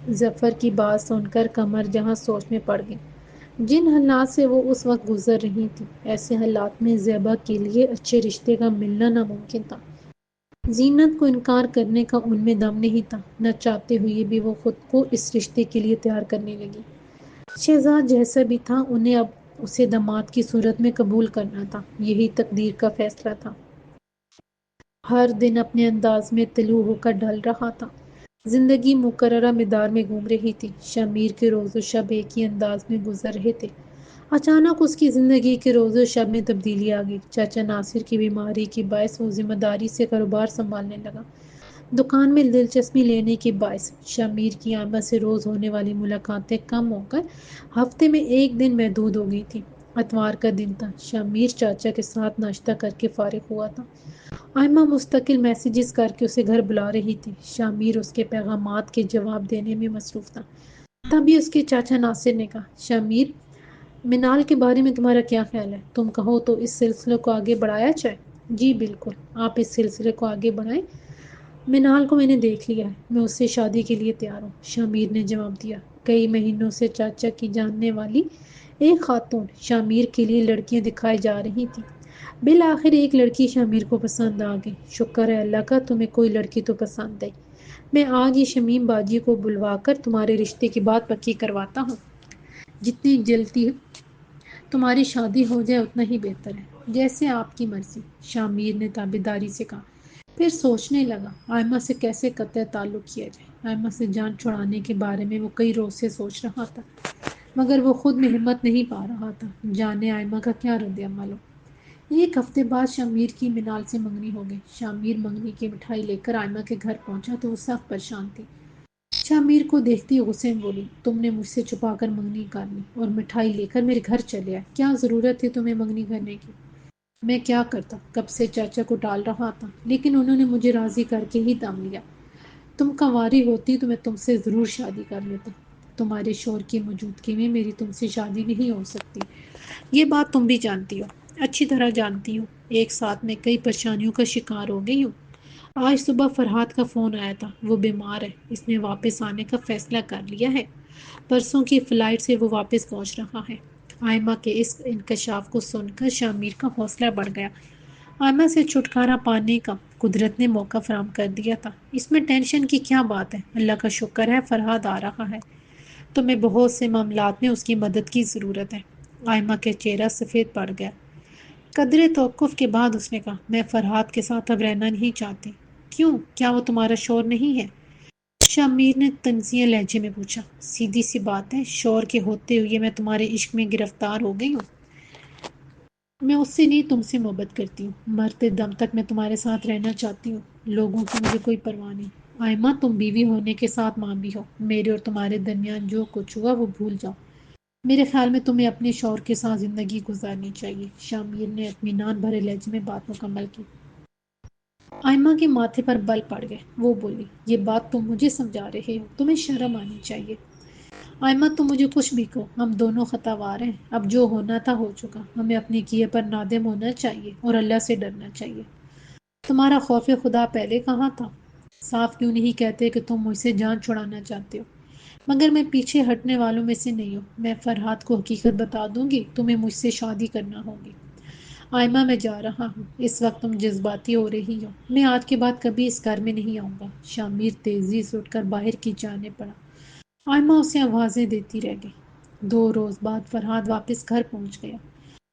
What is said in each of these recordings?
ظفر کی بات سن کر قمر جہاں سوچ میں پڑ گئی۔ جن حالات سے وہ اس وقت گزر رہی تھی، ایسے حالات میں زیبا کے لیے اچھے رشتے کا ملنا ناممکن تھا۔ زینت کو انکار کرنے کا ان میں دم نہیں تھا، نہ چاہتے ہوئے بھی وہ خود کو اس رشتے کے لیے تیار کرنے لگی۔ شہزاد جیسا بھی تھا، انہیں اب اسے داماد کی صورت میں قبول کرنا تھا، یہی تقدیر کا فیصلہ تھا۔ ہر دن اپنے انداز میں طلوع ہو کر ڈھل رہا تھا، زندگی مقررہ مدار میں گھوم رہی تھی، شمیر کے روز و شب ایک ہی انداز میں گزر رہے تھے۔ اچانک اس کی زندگی کے روز و شب میں تبدیلی آ گئی۔ چاچا ناصر کی بیماری کے باعث وہ ذمہ داری سے کاروبار سنبھالنے لگا۔ دکان میں دلچسپی لینے کے باعث شمیر کی آئمہ سے روز ہونے والی ملاقاتیں کم ہو کر ہفتے میں ایک دن محدود ہو گئی تھیں۔ اتوار کا دن تھا، شمیر چاچا کے ساتھ ناشتہ کر کے فارغ ہوا تھا۔ آئمہ مستقل میسیجز کر کے اسے گھر بلا رہی تھی، شمیر اس کے پیغامات کے جواب دینے میں مصروف تھا۔ تبھی اس کے چاچا ناصر نے کہا، شمیر، منال کے بارے میں تمہارا کیا خیال ہے؟ تم کہو تو اس سلسلے کو آگے بڑھایا جائے؟ جی بالکل، آپ اس سلسلے کو آگے بڑھائیں۔ منال کو میں نے دیکھ لیا ہے، میں اس سے شادی کے لیے تیار ہوں، شمیر نے جواب دیا۔ کئی مہینوں سے چاچا کی جاننے والی ایک خاتون شمیر کے لیے لڑکیاں دکھائی جا رہی تھی۔ بالآخر ایک لڑکی شمیر کو پسند آ گئی۔ شکر ہے اللہ کا، تمہیں کوئی لڑکی تو پسند آئی۔ میں آج ہی شمیم باجی کو بلوا کر تمہارے رشتے کی بات پکی کرواتا ہوں۔ جتنی جلدی تمہاری شادی ہو جائے اتنا ہی بہتر ہے۔ جیسے آپ کی مرضی، شمیر نے تابعداری سے کہا۔ پھر سوچنے لگا آئمہ سے کیسے قطع تعلق کیا جائے۔ آئمہ سے جان چھڑانے کے بارے میں وہ کئی روز سے سوچ رہا تھا، مگر وہ خود میں ہمت نہیں پا رہا تھا۔ جانے آئمہ کا کیا رد عمل ہو۔ ایک ہفتے بعد شمیر کی منال سے منگنی ہو گئی۔ شمیر منگنی کی مٹھائی لے کر آئمہ کے گھر پہنچا تو وہ سخت پریشان تھی۔ شمیر کو دیکھتی غصے میں بولی، تم نے مجھ سے چھپا کر منگنی کر لی اور مٹھائی لے کر میرے گھر چلے آئے۔ کیا ضرورت تھی تمہیں منگنی کرنے کی؟ میں کیا کرتا، کب سے چاچا کو ٹال رہا تھا، لیکن انہوں نے مجھے راضی کر کے ہی دام لیا۔ تم کنواری ہوتی تو میں تم سے ضرور شادی کر لیتا۔ تمہارے شوہر کی موجودگی میں میری تم سے شادی نہیں ہو سکتی۔ یہ بات تم بھی جانتی ہو، اچھی طرح جانتی ہو۔ ایک ساتھ میں کئی پریشانیوں کا شکار ہو گئی ہوں۔ آج صبح فرحات کا فون آیا تھا، وہ بیمار ہے، اس نے واپس آنے کا فیصلہ کر لیا ہے۔ پرسوں کی فلائٹ سے وہ واپس پہنچ رہا ہے۔ آئمہ کے اس انکشاف کو سن کر شمیر کا حوصلہ بڑھ گیا۔ آئمہ سے چھٹکارا پانے کا قدرت نے موقع فراہم کر دیا تھا۔ اس میں ٹینشن کی کیا بات ہے؟ اللہ کا شکر ہے فرحات آ رہا ہے، تو میں بہت سے معاملات میں اس کی مدد کی ضرورت ہے۔ آئمہ کا چہرہ سفید پڑ گیا۔ قدرے توقف کے بعد اس نے کہا، میں فرحات کے ساتھ اب رہنا نہیں چاہتی۔ کیوں؟ کیا وہ تمہارا شوہر نہیں ہے؟ شمیر نے تنزیہ لہجے میں پوچھا۔ سیدھی سی بات ہے، شوہر کے ہوتے ہوئے میں تمہارے عشق میں گرفتار ہو گئی ہوں۔ میں اس سے نہیں، تم سے محبت کرتی ہوں۔ مرتے دم تک میں تمہارے ساتھ رہنا چاہتی ہوں۔ لوگوں کی مجھے کوئی پرواہ نہیں۔ آئمہ، تم بیوی ہونے کے ساتھ ماں بھی ہو۔ میرے اور تمہارے درمیان جو کچھ ہوا وہ بھول جاؤ۔ میرے خیال میں تمہیں اپنے شوہر کے ساتھ زندگی گزارنی چاہیے۔ شمیر نے اطمینان بھرے لہجے میں بات مکمل کی۔ آئمہ کے ماتھے پر بل پڑ گئے۔ وہ بولی، یہ بات تم مجھے سمجھا رہے ہو، تمہیں شرم آنی چاہیے۔ آئمہ، تم مجھے کچھ بھی کہو، ہم دونوں خطاوار ہیں۔ اب جو ہونا تھا ہو چکا، ہمیں اپنے کیے پر نادم ہونا چاہیے اور اللہ سے ڈرنا چاہیے۔ تمہارا خوف خدا پہلے کہاں تھا؟ صاف کیوں نہیں کہتے کہ تم مجھ سے جان چھڑانا چاہتے ہو؟ مگر میں پیچھے ہٹنے والوں میں سے نہیں ہوں۔ میں فرحات کو حقیقت بتا دوں گی، تمہیں مجھ سے شادی کرنا ہوگی۔ آئمہ، میں جا رہا ہوں، اس وقت تم جذباتی ہو رہی ہو۔ میں آج کے بعد کبھی اس گھر میں نہیں آؤں گا۔ شمیر تیزی سے اٹھ کر باہر کی جانب بڑھا۔ آئمہ اسے آوازیں دیتی رہ گئی۔ 2 روز بعد فرحات واپس گھر پہنچ گیا۔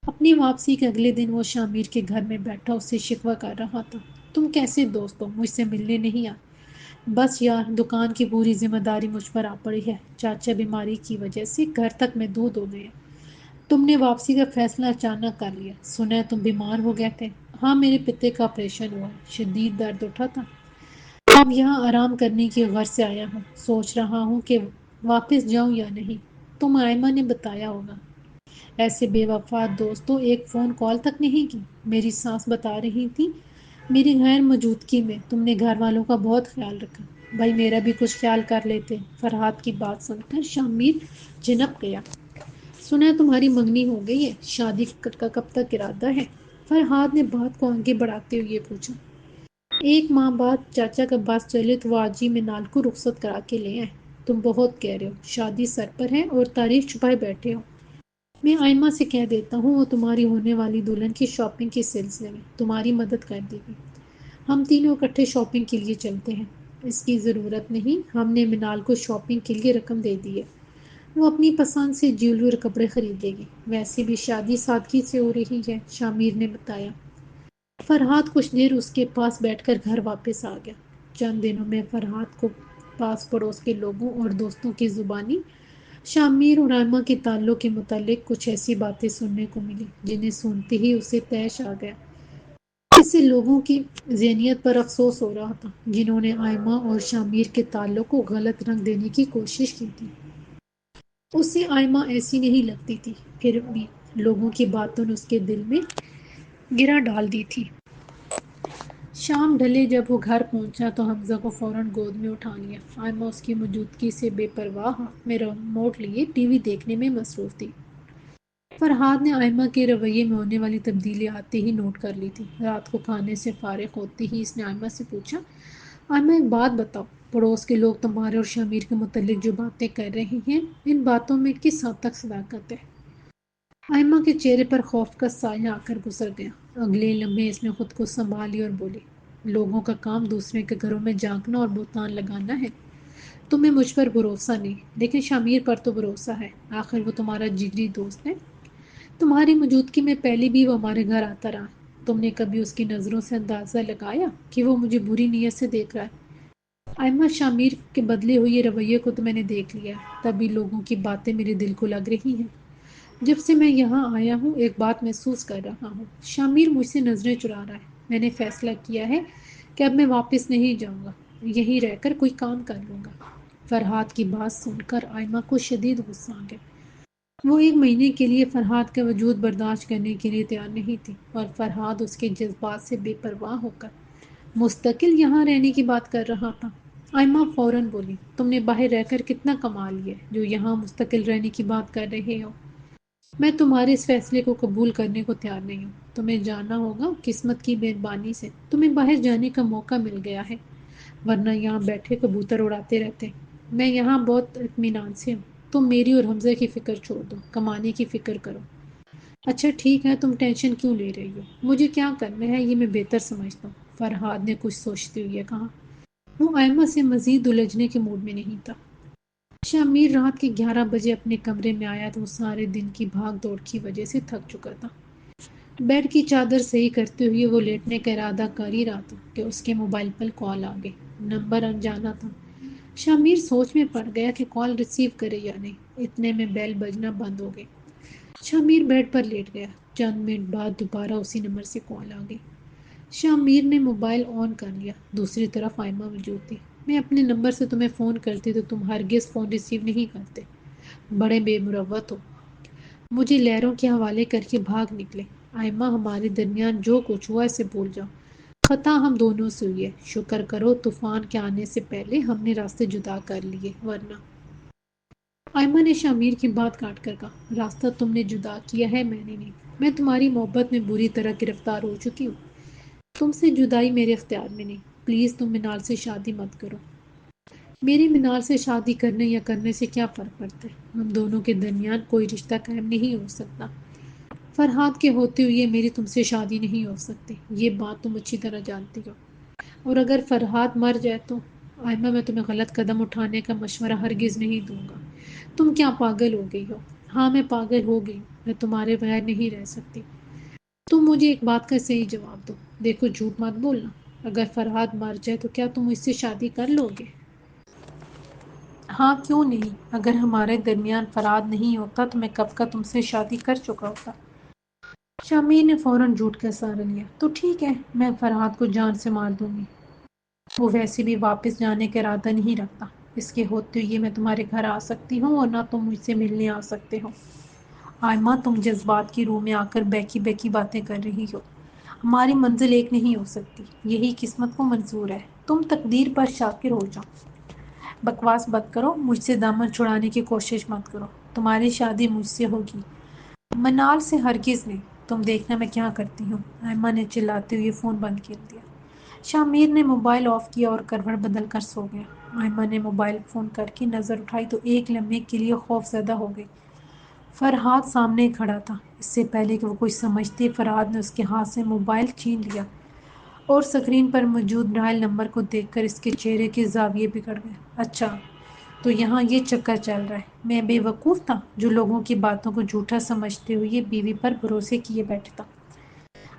اپنی واپسی کے اگلے دن وہ شمیر کے گھر میں بیٹھا اس سے شکوہ کر رہا تھا، تم کیسے دوست ہو، مجھ سے ملنے نہیں آ؟ بس یار، دکان کی پوری ذمہ داری مجھ پر آ پڑی ہے۔ چاچا بیماری کی وجہ سے گھر تک محدود ہو گئے۔ تم نے واپسی کا فیصلہ اچانک کر لیا، سنا ہے تم بیمار ہو گئے تھے۔ ہاں، میرے پتے کا آپریشن ہوا، شدید درد اٹھا تھا۔ اب یہاں آرام کرنے کی غرض سے آیا ہوں، سوچ رہا ہوں کہ واپس جاؤں یا نہیں۔ تم آئمہ نے بتایا ہوگا۔ ایسے بے وفا دوست تو ایک فون کال تک نہیں کی۔ میری ساس بتا رہی تھی، میری غیر موجودگی میں تم نے گھر والوں کا بہت خیال رکھا۔ بھائی، میرا بھی کچھ خیال کر لیتے۔ فرحات کی بات سن کر شمیر جھنک گیا۔ سنا ہے تمہاری منگنی ہو گئی ہے، شادی کا کب تک ارادہ ہے؟ فرحات نے بات کو آگے بڑھاتے ہوئے پوچھا۔ 1 ماہ بعد چاچا کا بس چلے تو وہ آج ہی منال کو رخصت کرا کے لے آئے۔ تم بہت کہہ رہے ہو، شادی سر پر ہے اور تاریخ چھپائے بیٹھے ہو۔ میں آئمہ سے کہہ دیتا ہوں وہ تمہاری ہونے والی دلہن کی شاپنگ کے سلسلے میں تمہاری مدد کر دے گی۔ ہم تینوں اکٹھے شاپنگ کے لیے چلتے ہیں۔ اس کی ضرورت نہیں، ہم نے منال کو شاپنگ کے لیے رقم دے دی ہے، وہ اپنی پسند سے جیولری اور کپڑے خرید لے گی۔ ویسے بھی شادی سادگی سے ہو رہی ہے، شامیر نے بتایا۔ فرحاد کچھ دیر اس کے پاس بیٹھ کر گھر واپس آ گیا۔ چند دنوں میں فرحاد کو پاس پڑوس کے لوگوں اور دوستوں کی زبانی شامیر اور آئمہ کے تعلق کے متعلق کچھ ایسی باتیں سننے کو ملی جنہیں سنتے ہی اسے طیش آ گیا۔ اس سے لوگوں کی ذہنیت پر افسوس ہو رہا تھا جنہوں نے آئمہ اور شامیر کے تعلق کو غلط رنگ دینے کی کوشش کی تھی۔ اسے آئمہ ایسی نہیں لگتی تھی، پھر بھی لوگوں کی باتوں نے اس کے دل میں گرہ ڈال دی تھی۔ شام ڈھلے جب وہ گھر پہنچا تو حمزہ کو فوراً گود میں اٹھا لیا۔ آئمہ اس کی موجودگی سے بے پرواہ ہاتھ میں ریموٹ لیے ٹی وی دیکھنے میں مصروف تھی۔ فرحاد نے آئمہ کے رویے میں ہونے والی تبدیلی آتے ہی نوٹ کر لی تھی۔ رات کو کھانے سے فارغ ہوتے ہی اس نے آئمہ سے پوچھا، آئمہ ایک بات بتاؤ، پڑوس کے لوگ تمہارے اور شامیر کے متعلق جو باتیں کر رہے ہیں ان باتوں میں کس حد تک صداقت ہے؟ آئمہ کے چہرے پر خوف کا سایہ آ کر گزر گیا۔ اگلے لمحے اس نے خود کو سنبھال لیا اور بولی، لوگوں کا کام دوسرے کے گھروں میں جھانکنا اور بہتان لگانا ہے۔ تمہیں مجھ پر بھروسہ نہیں، لیکن شامیر پر تو بھروسہ ہے، آخر وہ تمہارا جگری دوست ہے۔ تمہاری موجودگی میں پہلے بھی وہ ہمارے گھر آتا رہا، تم نے کبھی اس کی نظروں سے اندازہ لگایا کہ وہ مجھے بری نیت سے دیکھ رہا ہے؟ آئمہ، شامیر کے بدلے ہوئے رویے کو تو میں نے دیکھ لیا ہے، تبھی لوگوں کی باتیں میرے دل کو لگ رہی ہیں۔ جب سے میں یہاں آیا ہوں ایک بات محسوس کر رہا ہوں، شامیر مجھ سے نظریں چرا رہا ہے۔ میں نے فیصلہ کیا ہے کہ اب میں واپس نہیں جاؤں گا، یہیں رہ کر کوئی کام کر لوں گا۔ فرحاد کی بات سن کر آئمہ کو شدید غصہ آ گیا۔ وہ ایک مہینے کے لیے فرحاد کا وجود برداشت کرنے کے لیے تیار نہیں تھی، اور فرحاد اس کے جذبات سے بے پرواہ ہو کر مستقل یہاں رہنے کی بات کر رہا تھا۔ آئمہ فوراً بولی، تم نے باہر رہ کر کتنا کما لیا ہے جو یہاں مستقل رہنے کی بات کر رہے ہو؟ میں تمہارے اس فیصلے کو قبول کرنے کو تیار نہیں ہوں۔ تمہیں جاننا ہوگا، قسمت کی مہربانی سے تمہیں باہر جانے کا موقع مل گیا ہے، ورنہ یہاں بیٹھے کبوتر اڑاتے رہتے۔ میں یہاں بہت اطمینان سے ہوں، تم میری اور حمزہ کی فکر چھوڑ دو، کمانے کی فکر کرو۔ اچھا ٹھیک ہے، تم ٹینشن کیوں لے رہی ہو؟ مجھے کیا کرنا ہے یہ میں بہتر سمجھتا ہوں، فرحاد نے کچھ سوچتے ہوئے کہا۔ وہ آئمہ سے مزید الجھنے کے موڈ میں نہیں تھا۔ شامیر رات کے 11 بجے اپنے کمرے میں آیا تو وہ سارے دن کی بھاگ دوڑ کی وجہ سے تھک چکا تھا۔ بیڈ کی چادر صحیح کرتے ہوئے وہ لیٹنے کا ارادہ کر ہی رہا تھا کہ اس کے موبائل پر کال آ گئی۔ نمبر انجانا تھا۔ شامیر سوچ میں پڑ گیا کہ کال ریسیو کرے یا نہیں، اتنے میں بیل بجنا بند ہو گئی۔ شامیر بیڈ پر لیٹ گیا۔ چند منٹ بعد دوبارہ اسی نمبر سے کال آ گئی۔ شامیر نے موبائل آن کر لیا، دوسری طرف آئمہ موجود تھی۔ میں اپنے نمبر سے تمہیں فون کرتی تو تم ہرگز فون ریسیو نہیں کرتے، بڑے بے مروت ہو، مجھے لہروں کے حوالے کر کے بھاگ نکلے۔ آئمہ، ہمارے درمیان جو کچھ ہوا اسے بھول جاؤ، خطا ہم دونوں سے ہوئی ہے، شکر کرو طوفان کے آنے سے پہلے ہم نے راستے جدا کر لیے، ورنہ۔ آئمہ نے شامیر کی بات کاٹ کر کہا، راستہ تم نے جدا کیا ہے، میں نے نہیں۔ میں تمہاری محبت میں بری طرح گرفتار ہو چکی ہوں، تم سے جدائی میرے اختیار میں نہیں۔ پلیز تم منال سے شادی مت کرو۔ میری منال سے شادی کرنے یا کرنے سے کیا فرق پڑتا ہے؟ ہم دونوں کے درمیان کوئی رشتہ قائم نہیں ہو سکتا۔ فرحاد کے ہوتے ہوئے میری تم سے شادی نہیں ہو سکتی، یہ بات تم اچھی طرح جانتی ہو، اور اگر فرحاد مر جائے تو آئمہ، میں تمہیں غلط قدم اٹھانے کا مشورہ ہرگز نہیں دوں گا۔ تم کیا پاگل ہو گئی ہو؟ ہاں، میں پاگل ہو گئی ہوں، میں تمہارے بغیر نہیں رہ سکتی۔ تم مجھے ایک بات کا صحیح جواب دو، دیکھو جھوٹ مت بولنا، اگر فرحاد مر جائے تو کیا تم مجھ سے شادی کر لو گے؟ ہاں کیوں نہیں، اگر ہمارے درمیان فرحاد نہیں ہوتا تو میں کب کا تم سے شادی کر چکا ہوتا۔ شامیر نے فوراً جھوٹ کا سہارا لیا، تو ٹھیک ہے، میں فرحاد کو جان سے مار دوں گی، وہ ویسے بھی واپس جانے کا ارادہ نہیں رکھتا، اس کے ہوتے ہوئے میں تمہارے گھر آ سکتی ہوں اور نہ تم مجھ سے ملنے آ سکتے ہو۔ آئمہ، تم جذبات کی روح میں آ کر بہکی بہکی باتیں کر رہی ہو، ہماری منزل ایک نہیں ہو سکتی، یہی قسمت کو منظور ہے، تم تقدیر پر شاکر ہو جاؤ۔ بکواس مت کرو، مجھ سے دامن چھڑانے کی کوشش مت کرو، تمہاری شادی مجھ سے ہوگی، منال سے ہرگز نہیں، تم دیکھنا میں کیا کرتی ہوں۔ آئمہ نے چلاتے ہوئے فون بند کر دیا۔ شامیر نے موبائل آف کیا اور کروٹ بدل کر سو گیا۔ آئمہ نے موبائل فون کر کے نظر اٹھائی تو ایک لمحے کے لیے خوف زدہ ہو گئی۔ فرحاد سامنے کھڑا تھا۔ اس سے پہلے کہ وہ کچھ سمجھتی، فرحاد نے اس کے ہاتھ سے موبائل چھین لیا اور سکرین پر موجود ڈائل نمبر کو دیکھ کر اس کے چہرے کے زاویے بگڑ گئے۔ اچھا، تو یہاں یہ چکر چل رہا ہے۔ میں بے وقوف تھا جو لوگوں کی باتوں کو جھوٹا سمجھتے ہوئے بیوی پر بھروسے کیے بیٹھتا۔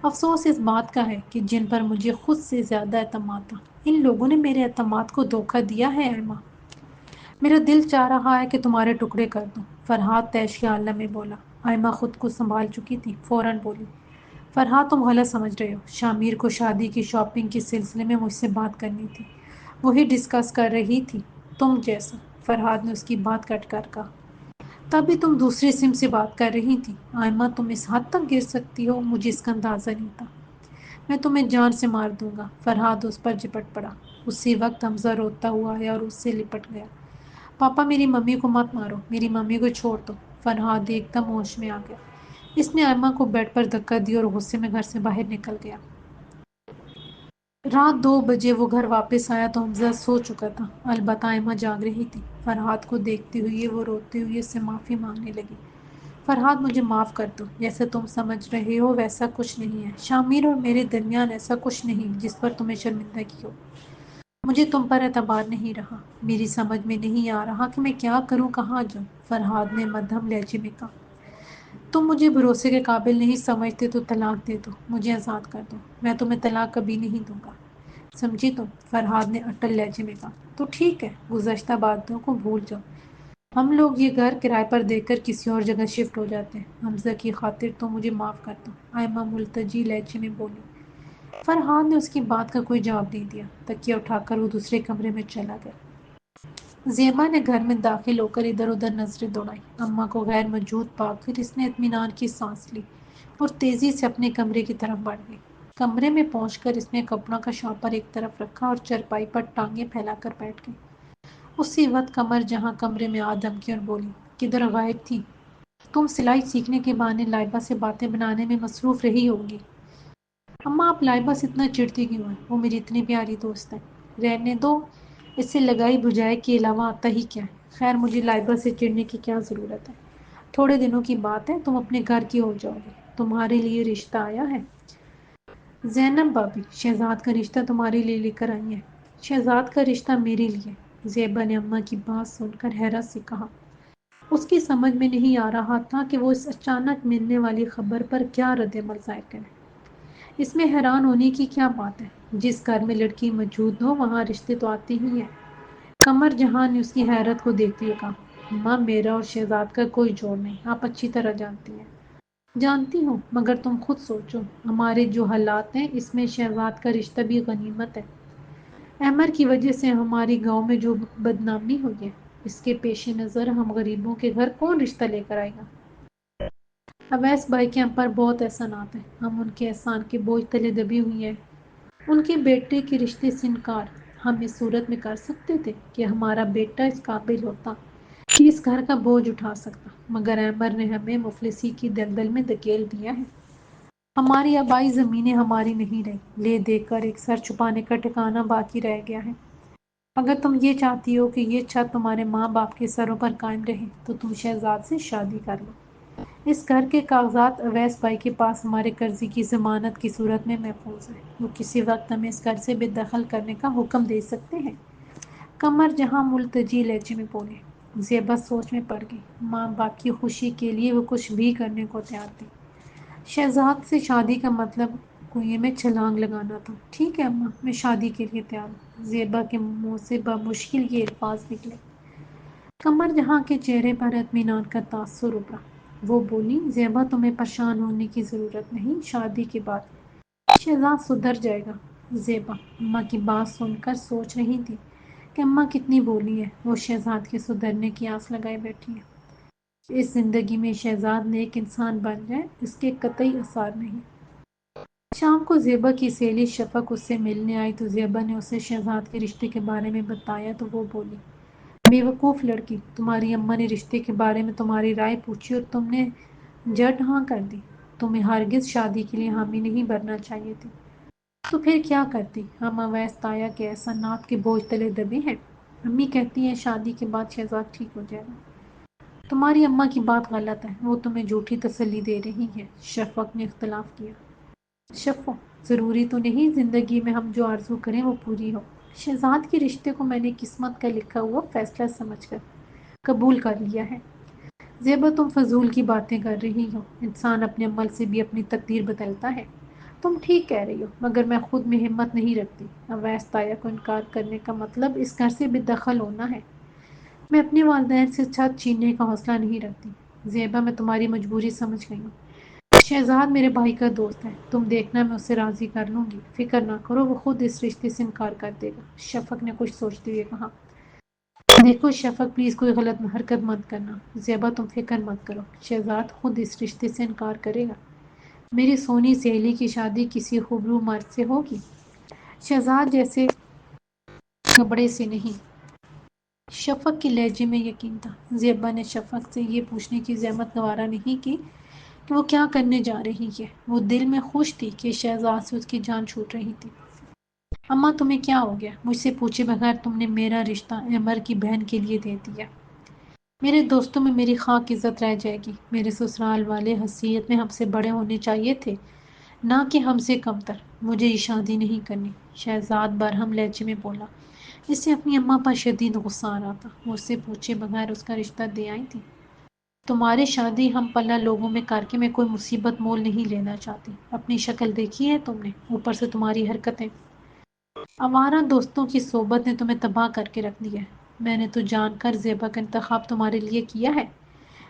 افسوس اس بات کا ہے کہ جن پر مجھے خود سے زیادہ اعتماد تھا، ان لوگوں نے میرے اعتماد کو دھوکہ دیا ہے ایما۔ میرا دل چاہ رہا ہے کہ تمہارے ٹکڑے کر دوں، فرحاد تیش کے عالم میں بولا۔ ایما خود کو سنبھال چکی تھی، فوراً بولی، فرحاد تم غلط سمجھ رہے ہو۔ شامیر کو شادی کی شاپنگ کے سلسلے میں مجھ سے بات کرنی تھی، وہی ڈسکس کر رہی تھی تم جیسا۔ فرحاد نے اس کی بات کٹ کر کہا، تبھی تم دوسری سم سے بات کر رہی تھی۔ ایما تم اس حد تک گر سکتی ہو، مجھے اس کا اندازہ نہیں تھا۔ میں تمہیں جان سے مار دوں گا۔ فرحاد اس پر جپٹ پڑا۔ اسی وقت حمزہ روتا ہوا آیا اور اس سے لپٹ گیا۔ پاپا میری ممی کو مت مارو، میری ممی کو چھوڑ دو۔ فرحاد ایک دم ہوش میں آ گیا۔ اس نے ایما کو بیڈ پر دھکا دیا اور غصے میں گھر سے باہر نکل گیا۔ رات 2 بجے وہ گھر واپس آیا تو حمزہ سو چکا تھا، البتہ ایما جاگ رہی تھی۔ فرحاد کو دیکھتے ہوئے وہ روتے ہوئے اس سے معافی مانگنے لگی۔ فرحاد مجھے معاف کر دو، جیسے تم سمجھ رہے ہو ویسا کچھ نہیں ہے۔ شامیر اور میرے درمیان ایسا کچھ نہیں جس پر تمہیں شرمندگی ہو۔ مجھے تم پر اعتبار نہیں رہا، میری سمجھ میں نہیں آ رہا کہ میں کیا کروں، کہاں جاؤں۔ فرحاد نے مدھم لہجے میں کہا، تم مجھے بھروسے کے قابل نہیں سمجھتے تو طلاق دے دو، مجھے آزاد کر دو۔ میں تمہیں طلاق کبھی نہیں دوں گا، سمجھی تم؟ فرحاد نے اٹل لہجے میں کہا۔ تو ٹھیک ہے، گزشتہ باتوں کو بھول جاؤ، ہم لوگ یہ گھر کرائے پر دے کر کسی اور جگہ شفٹ ہو جاتے ہیں۔ حمزہ کی خاطر تو مجھے معاف کر دو، ایما ملتجی لہجے میں بولی۔ فرحاد نے اس کی بات کا کوئی جواب نہیں دیا۔ تکیہ اٹھا کر وہ دوسرے کمرے میں چلا گیا۔ زیبا نے گھر میں داخل ہو کر ادھر ادھر نظریں دوڑائیں۔ اماں کو غیر موجود پا کر اس نے اطمینان کی سانس لی اور تیزی سے اپنے کمرے کی طرف بڑھ گئی۔ کمرے میں پہنچ کر اس نے کپڑوں کا شاپر ایک طرف رکھا اور چرپائی پر ٹانگیں پھیلا کر بیٹھ گئی۔ اسی وقت قمر جہاں کمرے میں آ دمکی اور بولی، کدھر غائب تھی؟ تم سلائی سیکھنے کے بہانے لائبہ سے باتیں بنانے میں مصروف رہی ہوگی۔ اماں آپ لائبہ سے اتنا چڑھتی کیوں ہیں؟ وہ میری اتنی پیاری دوست ہے۔ رہنے دو، اس سے لگائی بجھائی کے علاوہ آتا ہی کیا ہے؟ خیر مجھے لائبہ سے چڑھنے کی کیا ضرورت ہے؟ تھوڑے دنوں کی بات ہے، تم اپنے گھر کی ہو جاؤ گی۔ تمہارے لیے رشتہ آیا ہے؟ زینب بابی، شہزاد کا رشتہ تمہارے لیے لے کر آئی ہیں۔ شہزاد کا رشتہ میرے لیے؟ زیبا نے اماں کی بات سن کر حیرت سے کہا۔ اس کی سمجھ میں نہیں آ رہا تھا کہ وہ اس اچانک ملنے والی خبر پر کیا رد عمل ظاہر کرے۔ اس میں حیران ہونے کی کیا بات ہے؟ جس گھر میں لڑکی موجود ہو وہاں رشتے تو آتے ہی ہیں۔ قمر جہاں نے اس کی حیرت کو دیکھتے ہوئے کہا، ماں میرا اور شہزاد کا کوئی جوڑ نہیں، آپ اچھی طرح جانتی ہیں۔ جانتی ہوں، مگر تم خود سوچو، ہمارے جو حالات ہیں اس میں شہزاد کا رشتہ بھی غنیمت ہے۔ احمر کی وجہ سے ہماری گاؤں میں جو بدنامی ہوئی ہے، اس کے پیش نظر ہم غریبوں کے گھر کون رشتہ لے کر آئے گا؟ اویس بھائی کے ہم پر بہت احسانات ہیں، ہم ان کے احسان کے بوجھ تلے دبی ہوئی ہیں۔ ان کے بیٹے کے رشتے سے انکار ہم اس صورت میں کر سکتے تھے کہ ہمارا بیٹا اس قابل ہوتا کہ اس گھر کا بوجھ اٹھا سکتا، مگر احمر نے ہمیں مفلسی کی دلدل میں دھکیل دیا ہے۔ ہماری آبائی زمینیں ہماری نہیں رہی، لے دے کر ایک سر چھپانے کا ٹھکانہ باقی رہ گیا ہے۔ اگر تم یہ چاہتی ہو کہ یہ چھت تمہارے ماں باپ کے سروں پر قائم رہے تو تم شہزاد سے شادی کر لو۔ اس گھر کے کاغذات اویس بھائی کے پاس ہمارے قرضے کی ضمانت کی صورت میں محفوظ ہیں، وہ کسی وقت ہمیں اس گھر سے بے دخل کرنے کا حکم دے سکتے ہیں۔ قمر جہاں ملتجی لہجے میں بولے۔ زیبا سوچ میں پڑ گئی، ماں باپ کی خوشی کے لیے وہ کچھ بھی کرنے کو تیار تھی۔ شہزاد سے شادی کا مطلب کنویں میں چھلانگ لگانا تھا۔ ٹھیک ہے اماں، میں شادی کے لیے تیار ہوں۔ زیبا کے منہ سے بمشکل یہ الفاظ نکلے۔ قمر جہاں کے چہرے پر اطمینان کا تاثر ابھرا۔ وہ بولی، زیبا تمہیں پریشان ہونے کی ضرورت نہیں، شادی کے بعد شہزاد سدھر جائے گا۔ زیبا اماں کی بات سن کر سوچ رہی تھی کہ اماں کتنی بولی ہے، وہ شہزاد کے سدھرنے کی آس لگائے بیٹھی ہے۔ اس زندگی میں شہزاد نیک انسان بن جائے اس کے قطعی آثار نہیں۔ شام کو زیبا کی سہیلی شفق اس سے ملنے آئی تو زیبا نے اسے شہزاد کے رشتے کے بارے میں بتایا تو وہ بولی، بے وقوف لڑکی، تمہاری اماں نے رشتے کے بارے میں تمہاری رائے پوچھی اور تم نے جھٹ ہاں کر دی۔ تمہیں ہرگز شادی کے لیے حامی نہیں بھرنا چاہیے تھی۔ تو پھر کیا کرتی؟ ہم اویس تایا کے احسانات کے بوجھ تلے دبے ہیں۔ امی کہتی ہیں شادی کے بعد شہزاد ٹھیک ہو جائے گا۔ تمہاری اماں کی بات غلط ہے، وہ تمہیں جھوٹی تسلی دے رہی ہے، شفق نے اختلاف کیا۔ شفق، ضروری تو نہیں زندگی میں ہم جو آرزو کریں وہ پوری ہو۔ شہزاد کے رشتے کو میں نے قسمت کا لکھا ہوا فیصلہ سمجھ کر قبول کر لیا ہے۔ زیبا، تم فضول کی باتیں کر رہی ہو، انسان اپنے عمل سے بھی اپنی تقدیر بدلتا ہے۔ تم ٹھیک کہہ رہی ہو، مگر میں خود میں ہمت نہیں رکھتی۔ اویس تایا کو انکار کرنے کا مطلب اس گھر سے بے دخل ہونا ہے۔ میں اپنے والدین سے چھت چھیننے کا حوصلہ نہیں رکھتی۔ زیبا، میں تمہاری مجبوری سمجھ گئی ہوں۔ شہزاد میرے بھائی کا دوست ہے، تم دیکھنا میں اسے راضی کر لوں گی، فکر نہ کرو، وہ خود اس رشتے سے انکار کر دے گا۔ شفق نے کچھ سوچتے ہوئے کہا۔ دیکھو شفق، پلیز کوئی غلط حرکت مت کرنا۔ زیبا، تم فکر مت کرو، شہزاد خود اس رشتے سے انکار کرے گا۔ میری سونی سہیلی کی شادی کسی خوبرو مرد سے ہوگی، شہزاد جیسے کپڑے سے نہیں۔ شفق کے لہجے میں یقین تھا۔ زیبا نے شفق سے یہ پوچھنے کی زحمت گوارا نہیں کی کہ وہ کیا کرنے جا رہی ہے۔ وہ دل میں خوش تھی کہ شہزاد سے اس کی جان چھوٹ رہی تھی۔ اماں، تمہیں کیا ہو گیا؟ مجھ سے پوچھے بغیر تم نے میرا رشتہ عمر کی بہن کے لیے دے دیا۔ میرے دوستوں میں میری خاک عزت رہ جائے گی۔ میرے سسرال والے حیثیت میں ہم سے بڑے ہونے چاہیے تھے، نہ کہ ہم سے کمتر۔ مجھے یہ شادی نہیں کرنی، شہزاد برہم لہجے میں بولا۔ اسے اپنی اماں پر شدید غصہ آ رہا تھا، وہ اس سے پوچھے بغیر اس کا رشتہ دے آئی تھی۔ تمہاری شادی ہم پلہ لوگوں میں کر کے میں کوئی مصیبت مول نہیں لینا چاہتی۔ اپنی شکل دیکھی ہے تم نے، اوپر سے تمہاری حرکتیں۔ آوارہ دوستوں کی صحبت نے تمہیں تباہ کر کے رکھ دیا ہے۔ میں نے تو جان کر زیبا کا انتخاب تمہارے لیے کیا ہے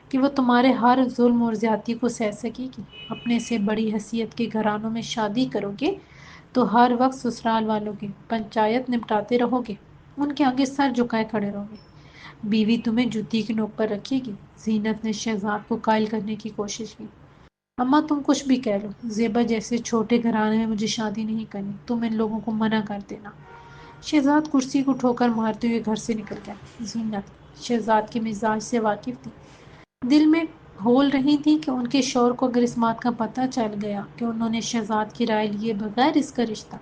کہ وہ تمہارے ہر ظلم اور زیادتی کو سہ سکے گی۔ اپنے سے بڑی حیثیت کے گھرانوں میں شادی کرو گے تو ہر وقت سسرال والوں کی پنچایت نپٹاتے رہو گے، ان کے آگے سر جھکائے کھڑے رہو گے۔ بیوی تمہیں جوتی کی نوک پر رکھے گی۔ زینت نے شہزاد کو قائل کرنے کی کوشش کی۔ اماں، تم کچھ بھی کہہ لو، زیبا جیسے چھوٹے گھرانے میں مجھے شادی نہیں کرنی، تم ان لوگوں کو منع کر دینا۔ شہزاد کرسی کو ٹھوکر مارتے ہوئے گھر سے نکل گیا۔ زینت شہزاد کے مزاج سے واقف تھی، دل میں ہول رہی تھی کہ ان کے شوہر کو اگر اس بات کا پتہ چل گیا کہ انہوں نے شہزاد کی رائے لیے بغیر اس کا رشتہ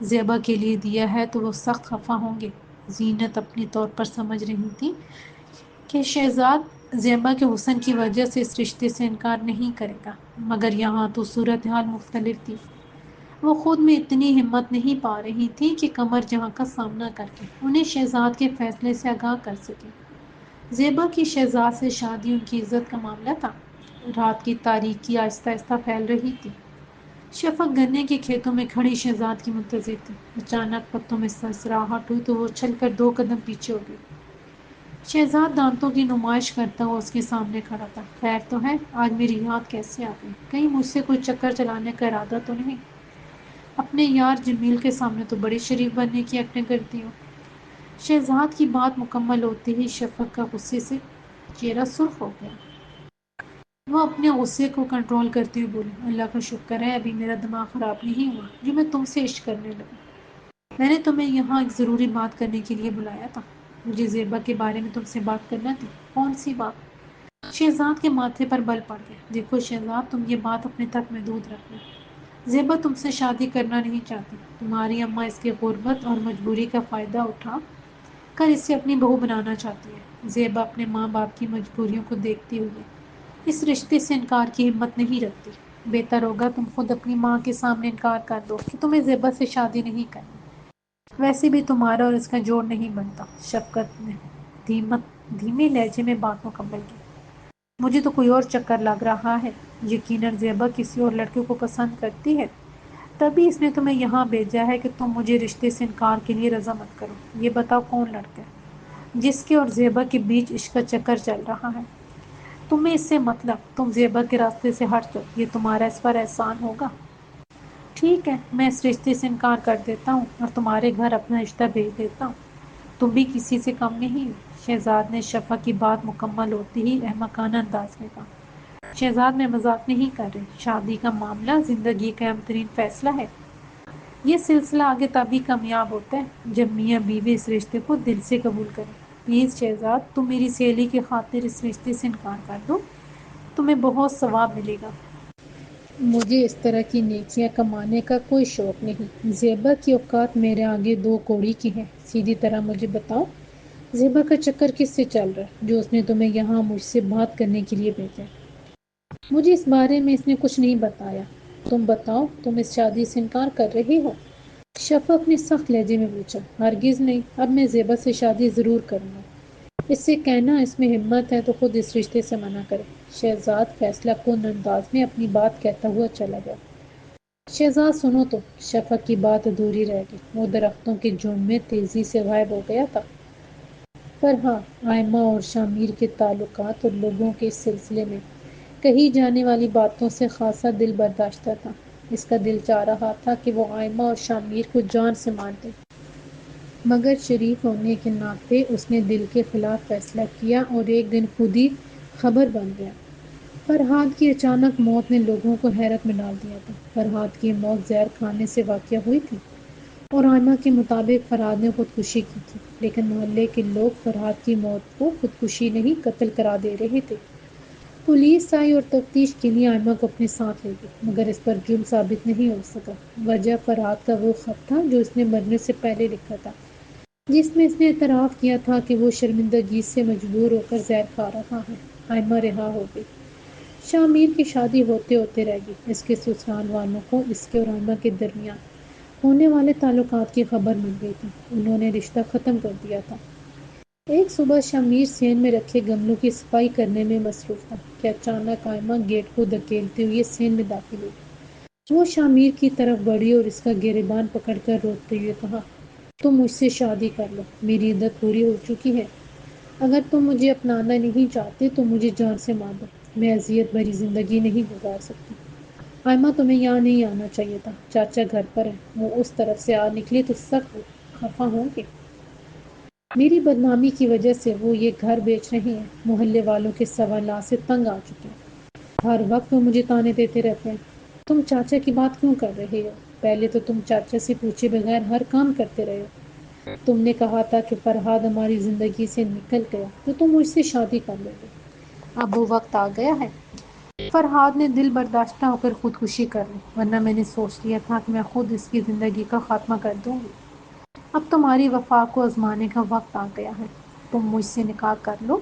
زیبا کے لیے دیا ہے تو وہ سخت خفا ہوں گے۔ زینت اپنی طور پر سمجھ رہی تھی کہ شہزاد زیبا کے حسن کی وجہ سے اس رشتے سے انکار نہیں کرے گا، مگر یہاں تو صورتحال مختلف تھی۔ وہ خود میں اتنی ہمت نہیں پا رہی تھی کہ قمر جہاں کا سامنا کر کے انہیں شہزاد کے فیصلے سے آگاہ کر سکے۔ زیبا کی شہزاد سے شادی ان کی عزت کا معاملہ تھا۔ رات کی تاریکی آہستہ آہستہ پھیل رہی تھی۔ شفق گنے کے کھیتوں میں کھڑی شہزاد کی منتظر تھی۔ اچانک پتوں میں سرسراہٹ ہوئی تو وہ اچھل کر 2 قدم پیچھے ہو گئی۔ شہزاد دانتوں کی نمائش کرتا ہوا اس کے سامنے کھڑا تھا۔ خیر تو ہے؟ آج میری یاد کیسے آ گئی؟ کہیں مجھ سے کوئی چکر چلانے کا ارادہ تو نہیں؟ اپنے یار جمیل کے سامنے تو بڑی شریف بننے کی ایکٹنگ کرتی ہوں۔ شہزاد کی بات مکمل ہوتے ہی شفق کا غصے سے چہرہ سرخ ہو گیا۔ وہ اپنے غصے کو کنٹرول کرتے ہوئے بولی، اللہ کا شکر ہے ابھی میرا دماغ خراب نہیں ہوا جو میں تم سے عشق کرنے لگا۔ میں نے تمہیں یہاں ایک ضروری بات کرنے کے لیے بلایا تھا۔ مجھے زیبا کے بارے میں تم سے بات کرنا تھی۔ کون سی بات؟ شہزاد کے ماتھے پر بل پڑ گیا۔ دیکھو شہزاد، تم یہ بات اپنے تک محدود رکھنا۔ زیبا تم سے شادی کرنا نہیں چاہتی۔ تمہاری اماں اس کی غربت اور مجبوری کا فائدہ اٹھا کر اسے اپنی بہو بنانا چاہتی ہے۔ زیبا اپنے ماں باپ کی مجبوریوں کو دیکھتے ہوئے اس رشتے سے انکار کی ہمت نہیں رکھتی۔ بہتر ہوگا تم خود اپنی ماں کے سامنے انکار کر دو کہ تمہیں زیبا سے شادی نہیں کرنی۔ ویسے بھی تمہارا اور اس کا جوڑ نہیں بنتا۔ شفقت نے دھیمے لہجے میں بات مکمل کی۔ مجھے تو کوئی اور چکر لگ رہا ہے۔ یقیناً زیبا کسی اور لڑکے کو پسند کرتی ہے، تبھی اس نے تمہیں یہاں بھیجا ہے کہ تم مجھے رشتے سے انکار کے لیے رضامند کرو۔ یہ بتاؤ کون لڑکا ہے جس کے اور زیبا کے بیچ عشق کا چکر چل رہا ہے؟ تمہیں اس سے مطلب، تم زیبا کے راستے سے ہٹ جاؤ، یہ تمہارا اس پر احسان ہوگا۔ ٹھیک ہے، میں اس رشتے سے انکار کر دیتا ہوں اور تمہارے گھر اپنا رشتہ بھیج دیتا ہوں۔ تم بھی کسی سے کم نہیں ہو۔ شہزاد نے شفق کی بات مکمل ہوتے ہی احمقانہ انداز میں کہا۔ شہزاد، میں مذاق نہیں کر رہی، شادی کا معاملہ زندگی کا اہم ترین فیصلہ ہے۔ یہ سلسلہ آگے تبھی کامیاب ہوتا ہے جب میاں بیوی اس رشتے کو دل سے قبول کریں۔ پلیز شہزاد، تم میری سہیلی کی خاطر اس رشتے سے انکار کر دو، تمہیں بہت ثواب ملے گا۔ مجھے اس طرح کی نیکیاں کمانے کا کوئی شوق نہیں۔ زیبا کی اوقات میرے آگے 2 کوڑی کی ہیں۔ سیدھی طرح مجھے بتاؤ زیبا کا چکر کس سے چل رہا ہے جو اس نے تمہیں یہاں مجھ سے بات کرنے کے لیے بھیجا؟ مجھے اس بارے میں اس نے کچھ نہیں بتایا۔ تم بتاؤ، تم اس شادی سے انکار کر رہی ہو؟ شفق نے سخت لہجے میں پوچھا۔ ہرگز نہیں، اب میں زیبا سے شادی ضرور کروں گا۔ اس سے کہنا اس میں ہمت ہے تو خود اس رشتے سے منع کرے۔ شہزاد فیصلہ کن انداز میں اپنی بات کہتا ہوا چلا گیا۔ شہزاد سنو تو۔ شفق کی بات ادھوری رہ گئی۔ وہ درختوں کے جھنڈ میں تیزی سے غائب ہو گیا تھا۔ پر ہاں، آئمہ اور شامیر کے تعلقات اور لوگوں کے سلسلے میں کہی جانے والی باتوں سے خاصا دل برداشتہ تھا۔ اس کا دل چاہ رہا تھا کہ وہ آئمہ اور شامیر کو جان سے مار دے، مگر شریف ہونے کے ناطے اس نے دل کے خلاف فیصلہ کیا اور ایک دن خود ہی خبر بن گیا۔ فرحاد کی اچانک موت نے لوگوں کو حیرت میں ڈال دیا تھا۔ فرحاد کی موت زہر کھانے سے واقع ہوئی تھی اور آئمہ کے مطابق فرحاد نے خودکشی کی تھی، لیکن محلے کے لوگ فرحاد کی موت کو خودکشی نہیں قتل قرار دے رہے تھے۔ پولیس آئی اور تفتیش کے لیے آئمہ کو اپنے ساتھ لے گئی، مگر اس پر جرم ثابت نہیں ہو سکا۔ وجہ فرحاد کا وہ خط تھا جو اس نے مرنے سے پہلے لکھا تھا، جس میں اس نے اعتراف کیا تھا کہ وہ شرمندگی سے مجبور ہو کر زہر کھا رہا ہے۔ آئمہ رہا ہو گئی۔ شامیر کی شادی ہوتے ہوتے رہ گئی۔ اس کے سسرال والوں کو اس کے اور آئمہ کے درمیان ہونے والے تعلقات کی خبر مل گئی تھی۔ انہوں نے رشتہ ختم کر دیا تھا۔ ایک صبح شامیر صحن میں رکھے گملوں کی صفائی کرنے میں مصروف تھا کہ اچانک آئمہ گیٹ کو دھکیلتے ہوئے صحن میں داخل ہوئی۔ وہ شامیر کی طرف بڑھی اور اس کا گریبان پکڑ کر روتے ہوئے کہا، تم مجھ سے شادی کر لو، میری عدت پوری ہو چکی ہے۔ اگر تم مجھے اپنانا نہیں چاہتے تو مجھے جان سے مار دو، میں اذیت بھری زندگی نہیں گزار سکتی۔ آئمہ تمہیں یہاں نہیں آنا چاہیے تھا، چاچا گھر پر ہیں، وہ اس طرف سے آ نکلے تو سخت خفا ہوں گے۔ میری بدنامی کی وجہ سے وہ یہ گھر بیچ رہے ہیں، محلے والوں کے سوالات سے تنگ آ چکے ہیں، ہر وقت وہ مجھے طعنے دیتے رہتے ہیں۔ تم چاچا کی بات کیوں کر رہے ہو؟ پہلے تو تم چاچا سے پوچھے بغیر ہر کام کرتے رہے ہو۔ تم نے کہا تھا کہ فرحاد ہماری زندگی سے نکل گیا تو تم مجھ سے شادی کر لو گے۔ اب وہ وقت آ گیا ہے۔ فرحاد نے دل برداشتہ ہو کر خودکشی کر لی، ورنہ میں نے سوچ لیا تھا کہ میں خود اس کی زندگی کا خاتمہ کر دوں گی۔ اب تمہاری وفا کو آزمانے کا وقت آ گیا ہے۔ تم مجھ سے نکاح کر لو،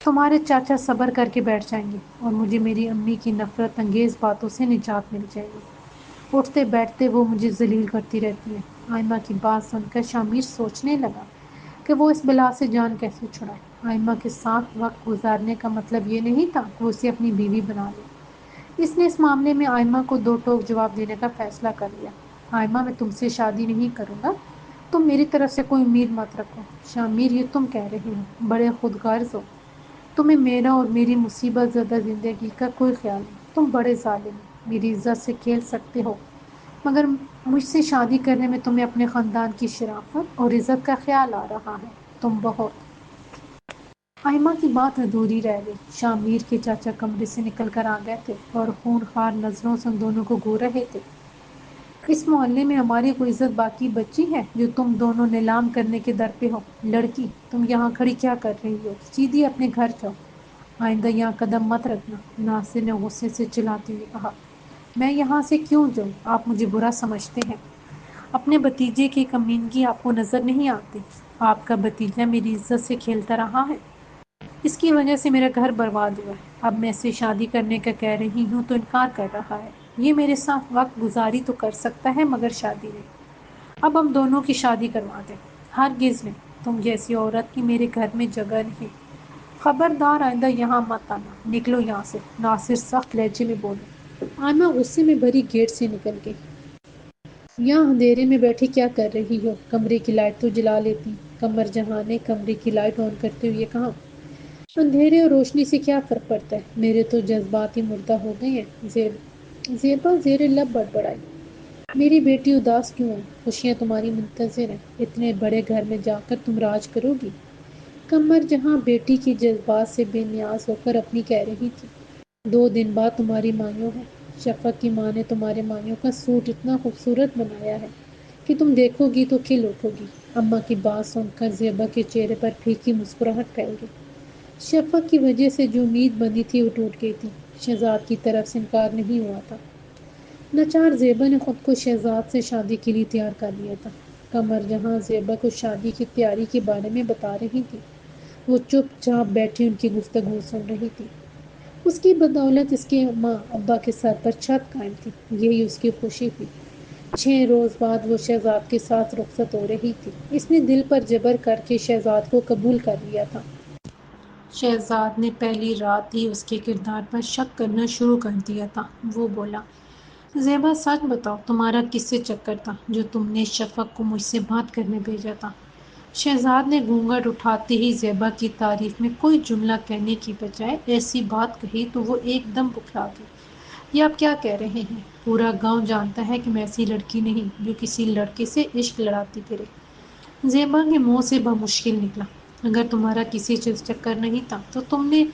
تمہارے چاچا صبر کر کے بیٹھ جائیں گے اور مجھے میری امی کی نفرت انگیز باتوں سے نجات مل جائے گی۔ اٹھتے بیٹھتے وہ مجھے ذلیل کرتی رہتی ہے۔ آئمہ کی بات سن کر شامیر سوچنے لگا کہ وہ اس بلا سے جان کیسے چھڑائے۔ آئمہ کے ساتھ وقت گزارنے کا مطلب یہ نہیں تھا کہ وہ اسے اپنی بیوی بنا لے۔ اس نے اس معاملے میں آئمہ کو دو ٹوک جواب دینے کا فیصلہ کر لیا۔ آئمہ، میں تم سے شادی نہیں کروں گا، تم میری طرف سے کوئی امید مت رکھو۔ شامیر، یہ تم کہہ رہے ہو، بڑے خود غرض ہو، تمہیں میرا اور میری مصیبت زدہ زندگی کا کوئی خیال نہیں، تم بڑے ظالم ہو، میری عزت سے کھیل سکتے ہو، مگر مجھ سے شادی کرنے میں تمہیں اپنے خاندان کی شرافت اور عزت کا خیال آ رہا ہے، تم بہت۔ آئمہ کی بات ادھوری رہ گئی۔ شامیر کے چاچا کمرے سے نکل کر آ گئے تھے اور خونخوار نظروں سے ان دونوں کو گھور رہے تھے۔ اس محلے میں ہماری کوئی عزت باقی بچی ہے جو تم دونوں نیلام کرنے کے در پہ ہو؟ لڑکی، تم یہاں کھڑی کیا کر رہی ہو؟ سیدھی اپنے گھر جاؤ، آئندہ یہاں قدم مت رکھنا، ناصر نے غصے سے چلاتے ہوئے کہا۔ میں یہاں سے کیوں جاؤں؟ آپ مجھے برا سمجھتے ہیں؟ اپنے بھتیجے کی کمینگی آپ کو نظر نہیں آتی؟ آپ کا بھتیجا میری عزت سے کھیلتا رہا ہے، اس کی وجہ سے میرا گھر برباد ہوا ہے، اب میں اسے شادی کرنے کا کہہ رہی ہوں تو انکار کر رہا ہے۔ یہ میرے ساتھ وقت گزاری تو کر سکتا ہے مگر شادی نہیں۔ اب ہم دونوں کی شادی کروا دیں۔ ہرگز نہیں، تم جیسی عورت کی میرے گھر میں جگہ نہیں۔ خبردار، آئندہ یہاں مت آنا، نکلو یہاں سے، ناصر سخت لہجے میں بولے۔ آئمہ غصے میں بھری گیٹ سے نکل گئی۔ یہاں اندھیرے میں بیٹھی کیا کر رہی ہو؟ کمرے کی لائٹ تو جلا لیتی۔ قمر جہاں نے کمرے کی لائٹ آن کرتے ہوئے کہا، اندھیرے اور روشنی سے کیا فرق پڑتا ہے، میرے تو جذبات ہی مردہ ہو گئے ہیں۔ زیبا زیر لب بڑبڑائی، میری بیٹی اداس کیوں ہے؟ خوشیاں تمہاری منتظر ہیں، اتنے بڑے گھر میں جا کر تم راج کرو گی؟ قمر جہاں بیٹی کی جذبات سے بے نیاز ہو کر اپنی کہہ رہی تھی، 2 دن بعد تمہاری مایوں ہے۔ شفق کی ماں نے تمہارے مایوں کا سوٹ اتنا خوبصورت بنایا ہے کہ تم دیکھو گی تو کھل اٹھو گی۔ اماں کی بات سن کر زیبا کے چہرے پر پھیکی مسکراہٹ پھیل گئی۔ شفق کی وجہ سے جو امید بنی تھی وہ ٹوٹ گئی تھی۔ شہزاد کی طرف سے انکار نہیں ہوا تھا۔ لاچار زیبا نے خود کو شہزاد سے شادی کے لیے تیار کر لیا تھا۔ قمر جہاں زیبا کو شادی کی تیاری کے بارے میں بتا رہی تھی، وہ چپ چاپ بیٹھی ان کی گفتگو سن رہی تھی۔ اس کی بدولت اس کے ماں ابا کے سر پر چھت قائم تھی، یہی اس کی خوشی تھی۔ 6 روز بعد وہ شہزاد کے ساتھ رخصت ہو رہی تھی۔ اس نے دل پر جبر کر کے شہزاد کو قبول کر لیا تھا۔ شہزاد نے پہلی رات ہی اس کے کردار پر شک کرنا شروع کر دیا تھا۔ وہ بولا، زیبا سچ بتاؤ، تمہارا کس سے چکر تھا جو تم نے شفق کو مجھ سے بات کرنے بھیجا تھا؟ شہزاد نے گھونگھٹ اٹھاتے ہی زیبا کی تعریف میں کوئی جملہ کہنے کی بجائے ایسی بات کہی تو وہ ایک دم بکھلا گئی۔ یہ آپ کیا کہہ رہے ہیں؟ پورا گاؤں جانتا ہے کہ میں ایسی لڑکی نہیں جو کسی لڑکے سے عشق لڑاتی پھرے۔ زیبا کے منہ سے بمشکل نکلا، اگر تمہارا کسی سے چکر نہیں تھا تو تم نے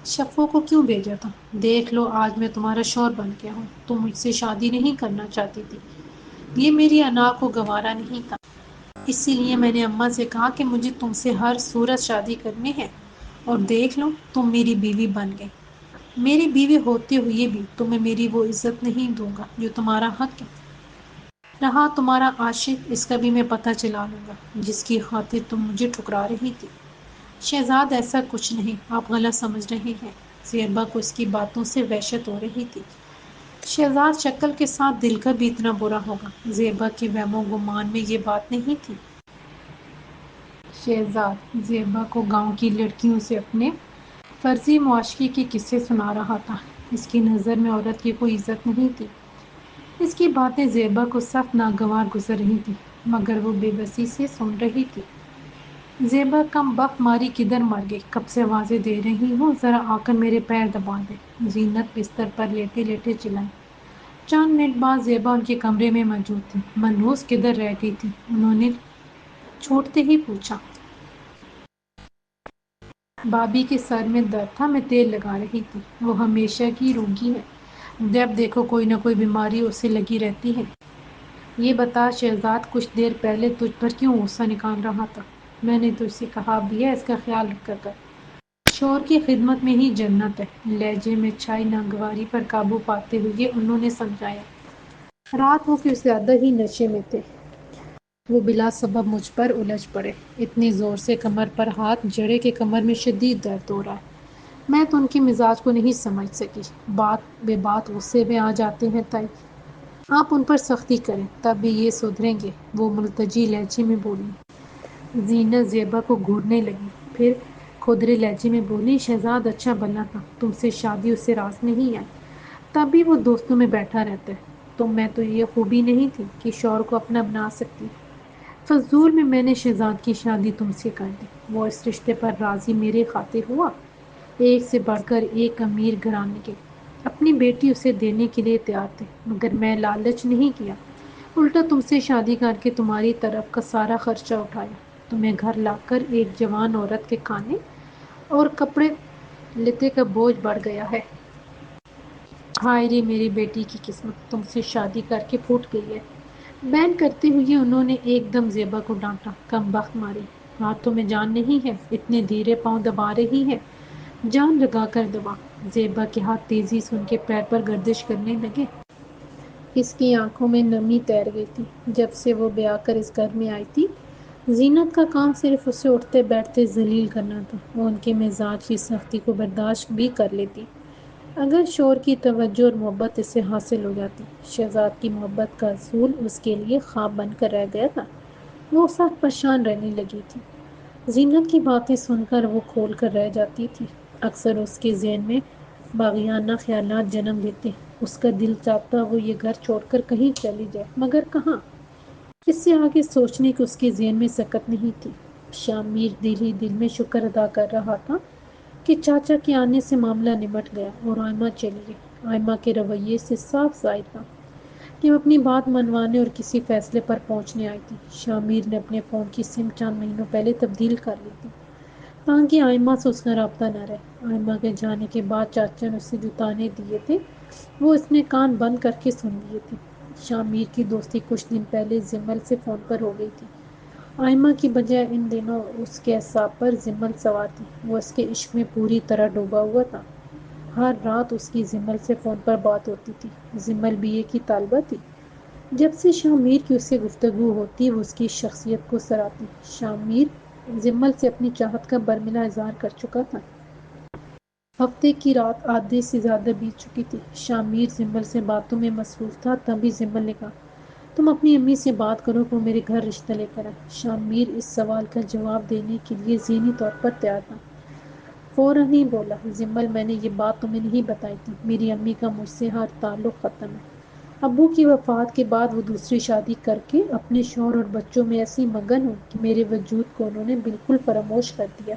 شفو کو کیوں بھیجا تھا؟ دیکھ لو، آج میں تمہارا شوہر بن گیا ہوں۔ تم مجھ سے شادی نہیں کرنا چاہتی تھی، یہ میری انا کو گوارا نہیں تھا، اسی لیے میں نے اماں سے کہا کہ مجھے تم سے ہر صورت شادی کرنی ہے، اور دیکھ لو تم میری بیوی بن گئی۔ میری بیوی ہوتے ہوئے بھی تمہیں میری وہ عزت نہیں دوں گا جو تمہارا حق ہے۔ رہا تمہارا عاشق، اس کا بھی میں پتہ چلا لوں گا، جس کی خاطر تم مجھے ٹھکرا رہی تھی۔ شہزاد ایسا کچھ نہیں، آپ غلط سمجھ رہے ہیں۔ زیبا کو اس کی باتوں سے وحشت ہو رہی تھی۔ شہزاد شکل کے ساتھ دل کا بھی اتنا برا ہوگا؟ زیبا کے وہم و گمان میں یہ بات نہیں تھی۔ شہزاد زیبا کو گاؤں کی لڑکیوں سے اپنے فرضی معاشقے کے قصے سنا رہا تھا۔ اس کی نظر میں عورت کی کوئی عزت نہیں تھی۔ اس کی باتیں زیبا کو سخت ناگوار گزر رہی تھی، مگر وہ بے بسی سے سن رہی تھی۔ زیبا کم بخت ماری کدھر مر گئی؟ کب سے آوازیں دے رہی ہوں، ذرا آ کر میرے پیر دبا دے۔ زینت بستر پر لیٹے لیٹے چلائی۔ چند منٹ بعد زیبا ان کے کمرے میں موجود تھی۔ منحوس کدھر رہ گئی تھی؟ انہوں نے چھوٹتے ہی پوچھا۔ بھابھی کے سر میں درد تھا، میں تیل لگا رہی تھی۔ وہ ہمیشہ کی روگی ہے، جب دیکھو کوئی نہ کوئی بیماری اسے لگی رہتی ہے۔ یہ بتا شہزاد، کچھ دیر پہلے تجھ پر کیوں غصہ نکال رہا تھا؟ میں نے تجھ سے کہا بھی ہے اس کا خیال رکھا کر، شوہر کی خدمت میں ہی جنت ہے۔ لہجے میں چھائی ناگواری پر قابو پاتے ہوئے انہوں نے سمجھایا۔ رات وہ کچھ زیادہ ہی نشے میں تھے، وہ بلا سبب مجھ پر الجھ پڑے، اتنی زور سے کمر پر ہاتھ جڑے کہ کمر میں شدید درد ہو رہا ہے۔ میں تو ان کے مزاج کو نہیں سمجھ سکی، بات بے بات غصے میں آ جاتے ہیں تائی۔ آپ ان پر سختی کریں، تب بھی یہ سدھریں گے، وہ ملتجی لہجے میں بولی۔ زینت زیبا کو گھورنے لگی، پھر کھودرے لہجے میں بولی، شہزاد اچھا بنا تھا، تم سے شادی اس سے راز نہیں آئی، تب بھی وہ دوستوں میں بیٹھا رہتا ہے۔ تم میں تو یہ خوبی نہیں تھی کہ شوہر کو اپنا بنا سکتی۔ فضول میں نے شہزاد کی شادی تم سے کر دی، وہ اس رشتے پر راضی میرے خاطر ہوا۔ ایک سے بڑھ کر ایک امیر گھرانے کے اپنی بیٹی اسے دینے کے لیے تیار تھے، مگر میں لالچ نہیں کیا، الٹا تم سے شادی کر کے تمہاری طرف کا سارا خرچہ اٹھایا، تمہیں گھر لا کر ایک جوان عورت کے کھانے اور کپڑے لتے کا بوجھ بڑھ گیا ہے۔ ہائے رے میری بیٹی کی قسمت، تم سے شادی کر کے پھوٹ گئی ہے۔ بین کرتے ہوئے انہوں نے ایک دم زیبا کو ڈانٹا، کم بخت ماری، ہاتھوں میں جان نہیں ہے، اتنے دھیرے پاؤں دبا رہی ہے، جان لگا کر دبا۔ زیبا کے ہاتھ تیزی سے ان کے پیر پر گردش کرنے لگے۔ اس کی آنکھوں میں نمی تیر گئی تھی۔ جب سے وہ بیاہ کر اس گھر میں آئی تھی، زینت کا کام صرف اسے اٹھتے بیٹھتے ذلیل کرنا تھا۔ وہ ان کے مزاج کی سختی کو برداشت بھی کر لیتی اگر شوہر کی توجہ اور محبت اسے حاصل ہو جاتی۔ شہزاد کی محبت کا حصول اس کے لیے خواب بن کر رہ گیا تھا۔ وہ سخت پریشان رہنے لگی تھی۔ زینت کی باتیں سن کر وہ کھول کر رہ جاتی تھی۔ اکثر اس کے ذہن میں باغیانہ خیالات جنم لیتے، اس کا دل چاہتا وہ یہ گھر چھوڑ کر کہیں چلی جائے، مگر کہاں؟ اس سے آگے سوچنے کی اس کے ذہن میں سکت نہیں تھی۔ شام میر دل ہی دل میں شکر ادا کر رہا تھا کہ چاچا کے آنے سے معاملہ نمٹ گیا اور آئمہ چلی گئی۔ آئمہ کے رویے سے صاف ظاہر تھا کہ وہ اپنی بات منوانے اور کسی فیصلے پر پہنچنے آئی تھی۔ شامیر نے اپنے فون کی سم چند مہینوں پہلے تبدیل کر لی تھی تاکہ آئمہ سے اس کا رابطہ نہ رہے۔ آئمہ کے جانے کے بعد چاچا نے اسے جو طعنے دیے تھے وہ اس نے کان بند کر کے سن لیے تھے۔ شامیر کی دوستی کچھ دن پہلے زمل سے فون پر ہو گئی تھی۔ آئمہ کی بجائے ان دنوں اس کے اعصاب پر زمل سوار تھی۔ وہ اس کے عشق میں پوری طرح ڈوبا ہوا تھا۔ ہر رات اس کی زمل سے فون پر بات ہوتی تھی۔ زمل بی اے کی طالبہ تھی۔ جب سے شامیر کی اس سے گفتگو ہوتی وہ اس کی شخصیت کو سراتی۔ شامیر زمل سے اپنی چاہت کا برملا اظہار کر چکا تھا۔ ہفتے کی رات آدھے سے زیادہ بیت چکی تھی۔ شامیر زمل سے باتوں میں مصروف تھا، تبھی زمل نے کہا تم اپنی امی سے بات کرو کہ وہ میرے گھر رشتہ لے کر آئے۔ شامیر اس سوال کا جواب دینے کے لیے ذہنی طور پر تیار تھا، فوراً ہی بولا زمل میں نے یہ بات تمہیں نہیں بتائی تھی، میری امی کا مجھ سے ہر تعلق ختم ہے۔ ابو کی وفات کے بعد وہ دوسری شادی کر کے اپنے شوہر اور بچوں میں ایسی مگن ہوں کہ میرے وجود کو انہوں نے بالکل فراموش کر دیا۔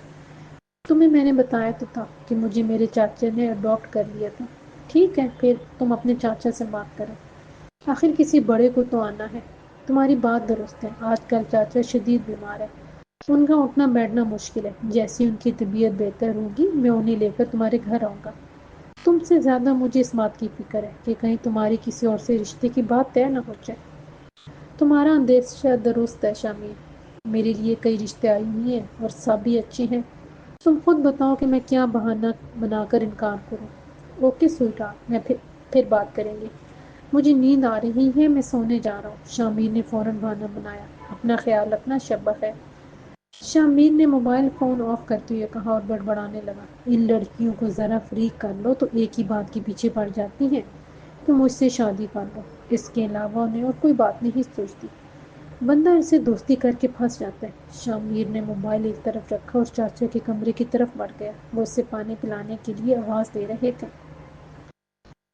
تمہیں میں نے بتایا تو تھا کہ مجھے میرے چاچا نے اڈاپٹ کر لیا تھا۔ ٹھیک ہے، پھر تم اپنے چاچا سے بات کرو، آخر کسی بڑے کو تو آنا ہے۔ تمہاری بات درست ہے، آج کل چاچا شدید بیمار ہے، ان کا اٹھنا بیٹھنا مشکل ہے۔ جیسی ان کی طبیعت بہتر ہوگی میں انہیں لے کر تمہارے گھر آؤں گا۔ تم سے زیادہ مجھے اس بات کی فکر ہے کہ کہیں تمہاری کسی اور سے رشتے کی بات طے نہ ہو جائے۔ تمہارا اندیشہ درست ہے شامل، میرے لیے کئی رشتے آئے ہوئے ہیں اور سب بھی اچھے ہیں۔ تم خود بتاؤ کہ میں کیا بہانہ بنا کر انکار کروں۔ اوکے سویٹ ہارٹ، میں پھر بات کریں گے، مجھے نیند آ رہی ہے، میں سونے جا رہا ہوں۔ شامیر نے فوراً بہانہ بنایا، اپنا خیال رکھنا، شب بخیر۔ شامیر نے موبائل فون آف کرتے ہوئے کہا اور بڑبڑانے لگا، ان لڑکیوں کو ذرا فریق کر لو تو ایک ہی بات کے پیچھے پڑ جاتی ہیں کہ مجھ سے شادی کر لو، اس کے علاوہ انہیں اور کوئی بات نہیں سوچتی۔ بندہ اسے دوستی کر کے پھنس جاتا ہے۔ شامیر نے موبائل ایک طرف رکھا اور چاچا کے کمرے کی طرف بڑھ گیا، وہ اسے پانی پلانے کے لیے آواز دے رہے تھے۔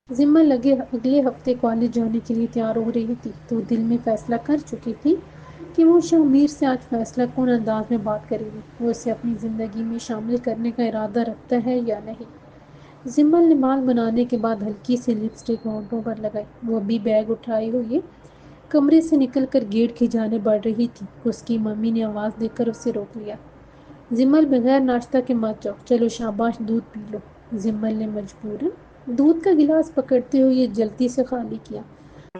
زمل اگلے ہفتے کالج جانے کے لیے تیار ہو رہی تھی تو دل میں فیصلہ کر چکی تھی کہ وہ شامیر سے آج فیصلہ کن انداز میں بات کرے گی، وہ اسے اپنی زندگی میں شامل کرنے کا ارادہ رکھتا ہے یا نہیں۔ زمل نے بال بنانے کے بعد ہلکی سی لپسٹک ہونٹوں پر لگائی، وہ ابھی بیگ اٹھائے ہوئے کمرے سے نکل کر گیٹ کی جانب بڑھ رہی تھی کہ اس کی ممی نے آواز دے کر اسے روک لیا۔ زمل بغیر ناشتہ کے مت جاؤ، چلو شاباش دودھ پی لو۔ زمل نے مجبوراً دودھ کا گلاس پکڑتے ہوئے جلدی سے خالی کیا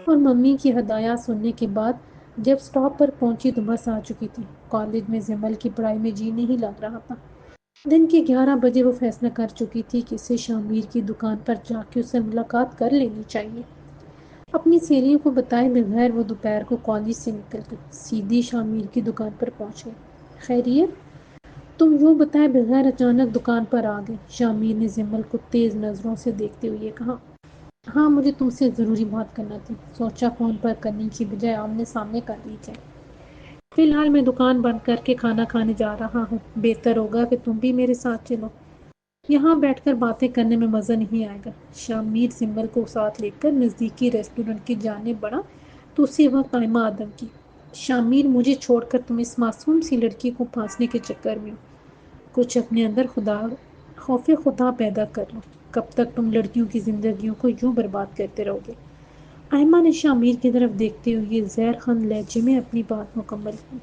اور ممی کی ہدایات سننے کے بعد جب سٹاپ پر پہنچی تو بس آ چکی تھی۔ کالج میں زمل کی پڑھائی میں جی نہیں لگ رہا تھا۔ دن کے 11 بجے وہ فیصلہ کر چکی تھی کہ اسے شامیر کی دکان پر جا کے اسے ملاقات کر لینی چاہیے۔ اپنی سہیلیوں کو بتائے بغیر وہ دوپہر کو کالج سے نکل گئی، سیدھی شامیر کی دکان پر پہنچ گئی۔ خیریت؟ تم یوں بتائے بغیر اچانک دکان پر آ گئی؟ شامیر نے زمل کو تیز نظروں سے دیکھتے ہوئے کہا۔ ہاں، مجھے تم سے ضروری بات کرنا تھی، سوچا فون پر کرنے کی بجائے آمنے سامنے کر لی جائے۔ فی الحال میں دکان بند کر کے کھانا کھانے جا رہا ہوں، بہتر ہوگا کہ تم بھی میرے ساتھ چلو، یہاں بیٹھ کر باتیں کرنے میں مزہ نہیں آئے گا۔ شامیر زمل کو ساتھ لے کر نزدیکی ریسٹورنٹ کی جانب بڑھا تو اسی وقت آئمہ آدم کی۔ شامیر، مجھے چھوڑ کر تم اس معصوم سی لڑکی کو پھانسنے کے چکر میں ہو، کچھ اپنے اندر خوف خدا پیدا کر لو، کب تک تم لڑکیوں کی زندگیوں کو یوں برباد کرتے رہو گے؟ آئمہ نے شامیر کی طرف دیکھتے ہوئے زہر خند لہجے میں اپنی بات مکمل کی۔